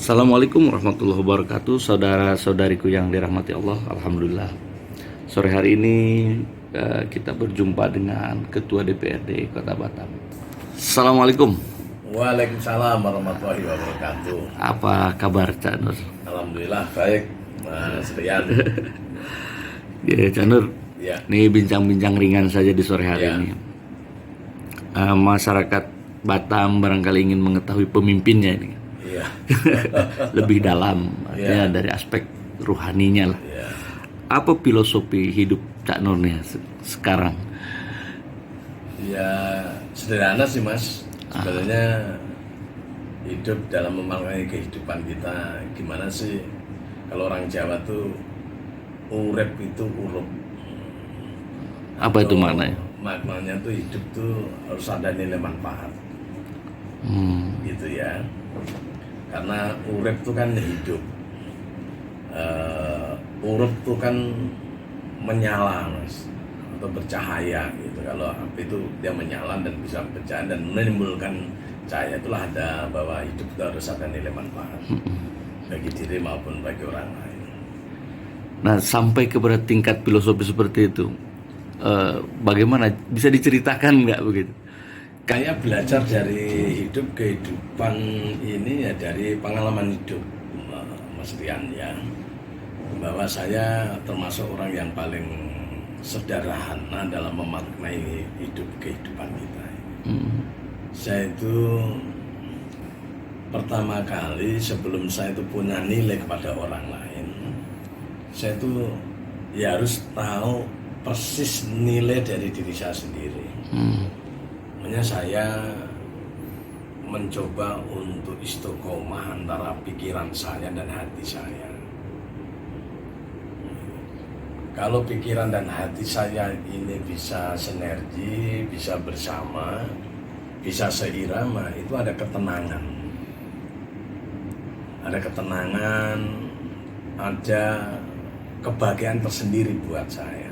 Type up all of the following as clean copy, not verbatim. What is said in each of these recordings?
Assalamualaikum warahmatullahi wabarakatuh, saudara-saudariku yang dirahmati Allah. Alhamdulillah, sore hari ini kita berjumpa dengan Ketua DPRD Kota Batam. Assalamualaikum. Waalaikumsalam warahmatullahi wabarakatuh. Apa kabar Cak Nur? Alhamdulillah baik, Mas Rian. Ya Cak Nur, Ya. ini bincang-bincang ringan saja di sore hari Ya. ini. Masyarakat Batam barangkali ingin mengetahui pemimpinnya ini. Iya. Lebih dalam, artinya Ya. dari aspek ruhaninya lah. Ya. Apa filosofi hidup Cak Nurnya sekarang? Ya sederhana sih Mas. Sebenarnya hidup dalam memaknai kehidupan kita gimana sih? Kalau orang Jawa tuh urep itu urup. Apa itu Atau maknanya? Maknanya tuh hidup tuh harus ada nilai manfaat. Gitu ya. Karena urip itu kan hidup, urip itu kan menyala Mas, atau bercahaya gitu. Kalau api itu dia menyala dan bisa bercahaya dan menimbulkan cahaya, itulah ada bahwa hidup itu harus ada nilai manfaat bagi diri maupun bagi orang lain. Nah, sampai kepada tingkat filosofi seperti itu, bagaimana bisa diceritakan nggak begitu? Kayak belajar dari hidup kehidupan ini ya dari pengalaman hidup Mas Rian ya, bahwa saya termasuk orang yang paling sederhana dalam memaknai hidup kehidupan kita. Saya itu pertama kali sebelum saya itu punya nilai kepada orang lain, saya itu ya harus tahu persis nilai dari diri saya sendiri. Makanya saya mencoba untuk istiqomah antara pikiran saya dan hati saya. Kalau pikiran dan hati saya ini bisa sinergi, bisa bersama, bisa seirama, itu ada ketenangan. Ada ketenangan, ada kebahagiaan tersendiri buat saya.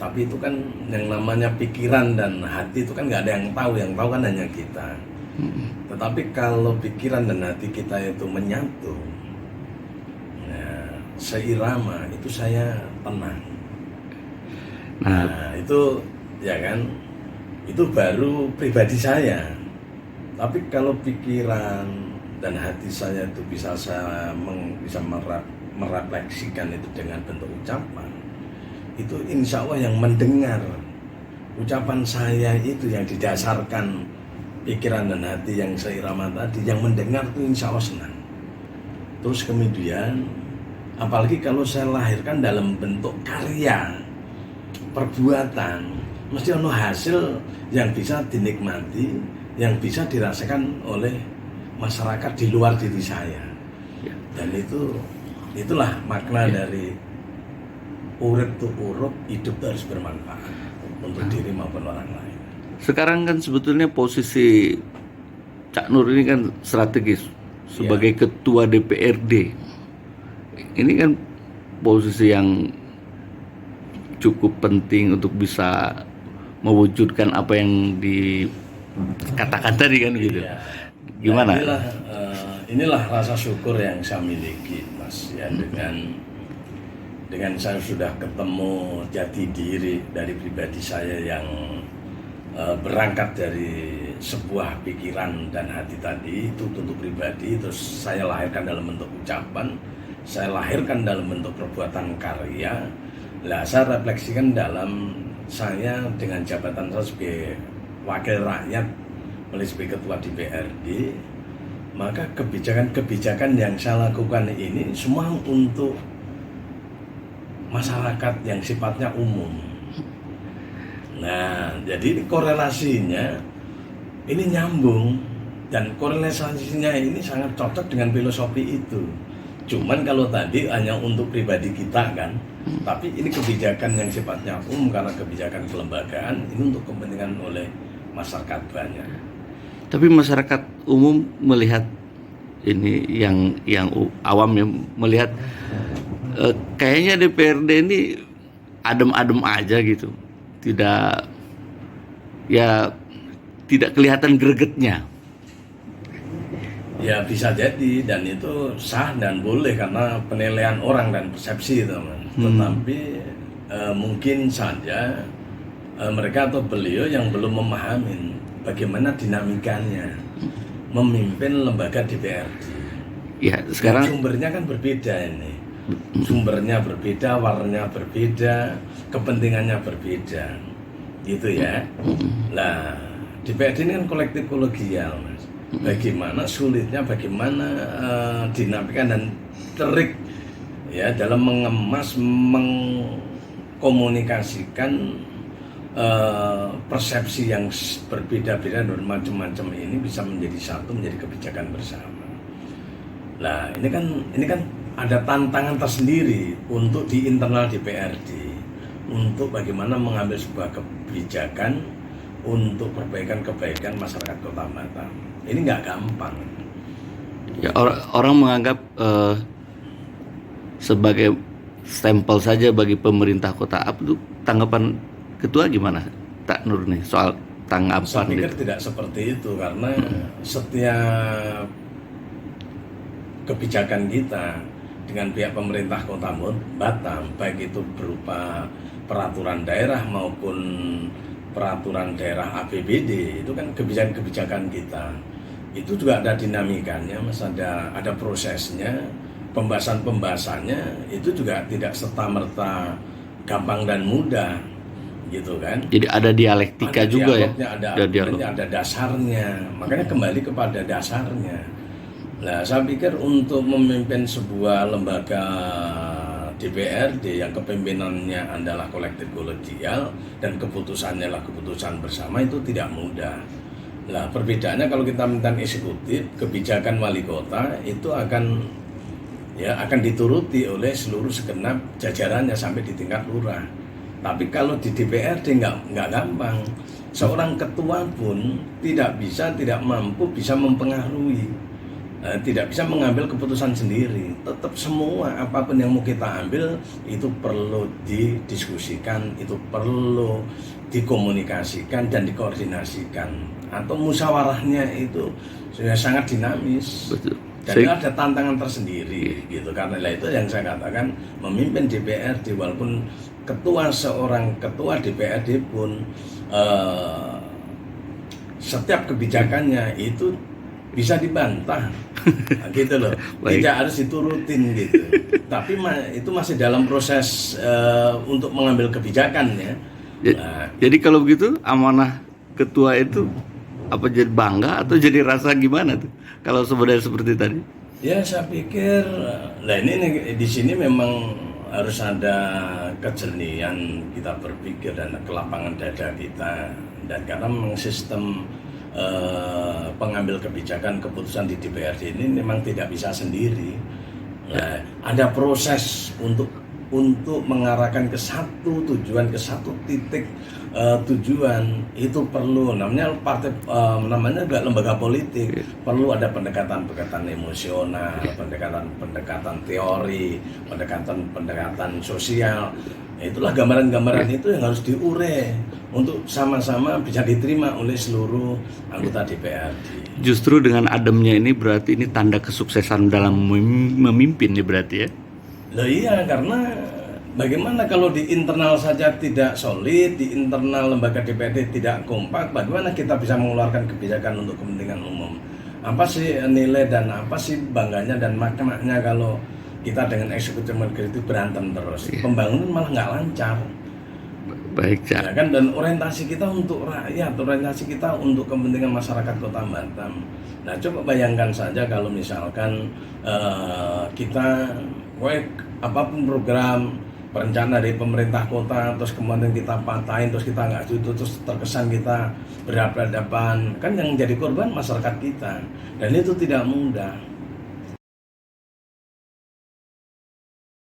Tapi itu kan yang namanya pikiran dan hati itu kan nggak ada yang tahu kan hanya kita. Tetapi kalau pikiran dan hati kita itu menyatu, nah, seirama, itu saya tenang. Nah itu ya kan, itu baru pribadi saya. Tapi kalau pikiran dan hati saya itu bisa merefleksikan itu dengan bentuk ucapan, itu insya Allah yang mendengar ucapan saya itu yang didasarkan pikiran dan hati yang seirama tadi, yang mendengar itu insya Allah senang. Terus kemudian apalagi kalau saya lahirkan dalam bentuk karya, perbuatan, mesti ada hasil yang bisa dinikmati, yang bisa dirasakan oleh masyarakat di luar diri saya. Dan itulah makna dari urip tuh urup, hidup tuh harus bermanfaat untuk diri maupun orang lain. Sekarang kan sebetulnya posisi Cak Nur ini kan strategis sebagai Ketua DPRD. Ini kan posisi yang cukup penting untuk bisa mewujudkan apa yang dikatakan tadi kan gitu. Gimana? Nah, inilah rasa syukur yang saya miliki Mas ya, dengan saya sudah ketemu jati diri dari pribadi saya yang berangkat dari sebuah pikiran dan hati tadi itu untuk pribadi, terus saya lahirkan dalam bentuk ucapan, saya lahirkan dalam bentuk perbuatan karya. Lah saya refleksikan dalam saya dengan jabatan saya sebagai wakil rakyat, sebagai ketua DPRD, maka kebijakan-kebijakan yang saya lakukan ini semua untuk masyarakat yang sifatnya umum. Nah, jadi korelasinya ini nyambung, dan korelasinya ini sangat cocok dengan filosofi itu. Cuman kalau tadi hanya untuk pribadi kita kan, tapi ini kebijakan yang sifatnya umum karena kebijakan kelembagaan, ini untuk kepentingan oleh masyarakat banyak. Tapi masyarakat umum melihat ini yang awam ya melihat kayaknya DPRD ini adem-adem aja gitu, tidak kelihatan gregetnya. Ya bisa jadi, dan itu sah dan boleh karena penilaian orang dan persepsi itu, Mas. Tetapi mungkin saja mereka atau beliau yang belum memahami bagaimana dinamikanya memimpin lembaga DPRD. Ya, sekarang Sumbernya kan berbeda ini. Sumbernya berbeda, warnanya berbeda, kepentingannya berbeda. Gitu ya. Nah, DPRD ini kan kolektif kolegial, Mas. Bagaimana sulitnya, bagaimana dinamika dan trik ya dalam mengemas, mengkomunikasikan persepsi yang berbeda-beda dan macam-macam ini bisa menjadi satu, menjadi kebijakan bersama. Nah, ini kan ada tantangan tersendiri untuk di internal DPRD untuk bagaimana mengambil sebuah kebijakan untuk perbaikan-kebaikan masyarakat Kota Batam. Ini nggak gampang. ya orang menganggap sebagai stempel saja bagi pemerintah kota. Apa tuh tanggapan ketua gimana, Tak Nur nih soal Saya tanggapan pikir gitu? tidak seperti itu karena setiap kebijakan kita dengan pihak pemerintah Kota Batam, baik itu berupa peraturan daerah maupun peraturan daerah APBD, itu kan kebijakan-kebijakan kita. Itu juga ada dinamikanya, Mas, ada prosesnya, pembahasannya itu juga tidak serta-merta gampang dan mudah, gitu kan. Jadi ada dialektika Ada juga ya. dialognya, ada Ada dialog. argumennya, ada dasarnya. Makanya kembali kepada dasarnya. Nah, saya pikir untuk memimpin sebuah lembaga DPRD yang kepimpinannya adalah kolektif kolegial dan keputusannya adalah keputusan bersama, itu tidak mudah. Nah, perbedaannya kalau kita minta eksekutif, kebijakan wali kota itu akan dituruti oleh seluruh segenap jajarannya sampai di tingkat lurah. Tapi kalau di DPRD nggak gampang. Seorang ketua pun tidak mampu bisa mempengaruhi, tidak bisa mengambil keputusan sendiri. Tetap semua apapun yang mau kita ambil itu perlu didiskusikan, itu perlu dikomunikasikan dan dikoordinasikan. Atau musyawarahnya itu sudah sangat dinamis. Betul. Dan ada tantangan tersendiri gitu. Karena itu yang saya katakan, memimpin DPRD walaupun seorang ketua DPRD pun setiap kebijakannya itu bisa dibantah gitu loh. Tidak harus diturutin gitu. Tapi itu masih dalam proses untuk mengambil kebijakan ya. Jadi kalau begitu amanah ketua itu apa jadi bangga atau jadi rasa gimana tuh kalau sebenarnya seperti tadi? Ya, saya pikir ini di sini memang harus ada kejernihan kita berpikir dan kelapangan dada kita, dan karena memang sistem pengambil kebijakan keputusan di DPRD ini memang tidak bisa sendiri. Nah, ada proses untuk mengarahkan ke satu tujuan, ke satu titik tujuan. Itu perlu namanya partai, namanya juga lembaga politik. Perlu ada pendekatan emosional, pendekatan teori, pendekatan sosial. Itulah gambaran-gambaran itu yang harus diure untuk sama-sama bisa diterima oleh seluruh anggota DPRD. Justru dengan ademnya ini berarti ini tanda kesuksesan dalam memimpin ya berarti ya? Loh iya, karena bagaimana kalau di internal saja tidak solid, di internal lembaga DPRD tidak kompak, bagaimana kita bisa mengeluarkan kebijakan untuk kepentingan umum? Apa sih nilai dan apa sih bangganya dan maknanya kalau kita dengan eksekutif itu berantem terus? Pembangunan malah nggak lancar. Baik, ya kan, dan orientasi kita untuk rakyat, orientasi kita untuk kepentingan masyarakat Kota Batam. Nah, coba bayangkan saja kalau misalkan kita apapun program perencanaan dari pemerintah kota, terus kemudian kita patahin, terus kita nggak setuju, terus terkesan kita berhadapan, kan yang jadi korban masyarakat kita, dan itu tidak mudah.